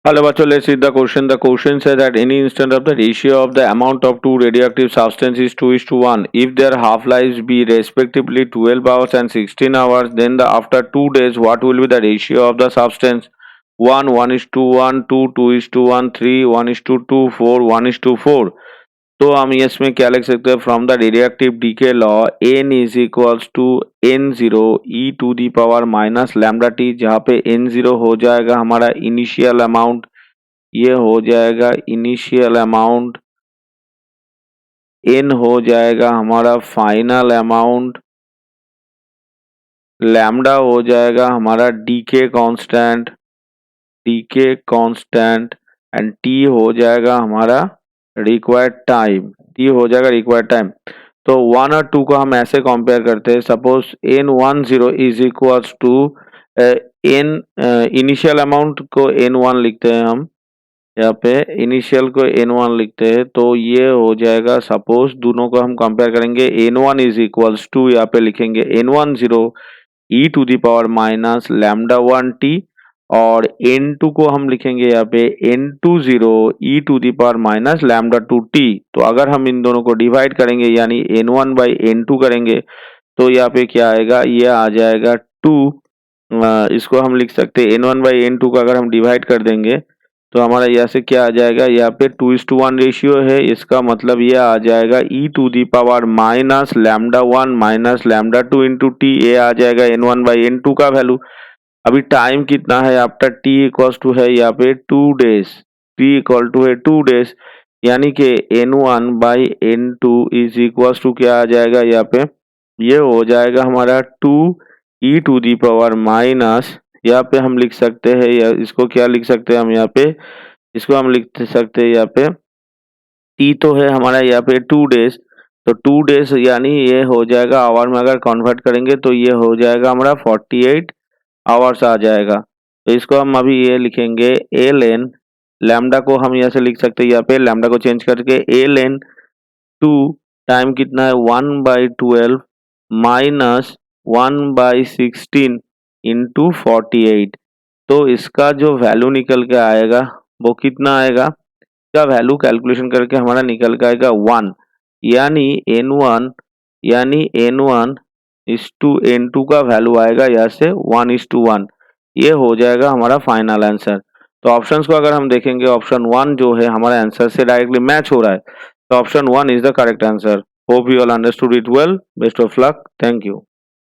Hello, Bacho. Let's read the question. The question says that any instant of the ratio of the amount of two radioactive substances is 2:1. If their half-lives be respectively 12 hours and 16 hours, then after 2 days, what will be the ratio of the substance? 1, 1 is to 1, 2, 2 is to 1, 3, 1 is to 2, 4, 1 is to 4. तो हम ये इसमें क्या लिख सकते हैं from the radioactive decay law n is equals to n0 e to the power minus lambda t, जहाँ पे n0 हो जाएगा हमारा इनिशियल अमाउंट, ये हो जाएगा इनिशियल अमाउंट, n हो जाएगा हमारा फाइनल अमाउंट, लैम्डा हो जाएगा हमारा डीके कांस्टेंट एंड t हो जाएगा हमारा रिक्वायर्ड टाइम, तो 1 और 2 को हम ऐसे कंपेयर करते हैं। Suppose n10 is equals to n, initial amount को n1 लिखते हैं हम, यहाँ पे इनिशियल को n1 लिखते हैं, तो ये हो जाएगा। सपोज दोनों को हम कंपेयर करेंगे, n1 इज इक्वल्स टू यहाँ पे लिखेंगे n10 e to the power minus lambda 1 t, और n2 को हम लिखेंगे यहाँ पे n20 e to the power minus lambda 2 t. तो अगर हम इन दोनों को डिवाइड करेंगे यानी n1 बाई n2 करेंगे, तो यहाँ पे क्या आएगा, ये आ जाएगा 2। इसको हम लिख सकते हैं n1 बाई n2 का अगर हम डिवाइड कर देंगे तो हमारा यहाँ से क्या आ जाएगा, यहाँ पे 2:1 रेशियो है, इसका मतलब ये आ जाएगा e to the power minus lambda 1 minus lambda 2 into t, ये आ जाएगा n1 बाई n2 का वैल्यू। अभी टाइम कितना है आफ्टर t इक्वल्स टू है यहाँ पे 2 डेज, t इक्वल टू है 2 डेज, यानी कि n1 by n2 is equals to क्या आ जाएगा यहाँ पे, ये हो जाएगा हमारा 2 e to the power minus, यहाँ पे हम लिख सकते हैं या इसको क्या लिख सकते हैं हम यहाँ पे, इसको हम लिख सकते हैं यहाँ पे टी तो है हमारा यहाँ पे 2 डेज, तो 2 डेज यानी ये हो जाएगा आवर में अगर कन्वर्ट करेंगे तो ये हो जाएगा हमारा 48 आवर्स आ जाएगा। तो इसको हम अभी ये लिखेंगे एल एन, लैम्डा को हम यहाँ से लिख सकते हैं, यहाँ पे लैम्डा को चेंज करके एल एन 2 टाइम कितना है 1/12 माइनस 1/16 इंटू 48। तो इसका जो वैल्यू निकल के आएगा वो कितना आएगा, का वैल्यू कैलकुलेशन करके हमारा निकल के आएगा 1, यानी n1 इस टू n2 का वैल्यू आएगा यहाँ से 1:1, ये हो जाएगा हमारा फाइनल आंसर। तो ऑप्शंस को अगर हम देखेंगे, ऑप्शन 1 जो है हमारा आंसर से डायरेक्टली मैच हो रहा है, तो option 1 is the correct answer. Hope you all understood it well. Best of luck. Thank you.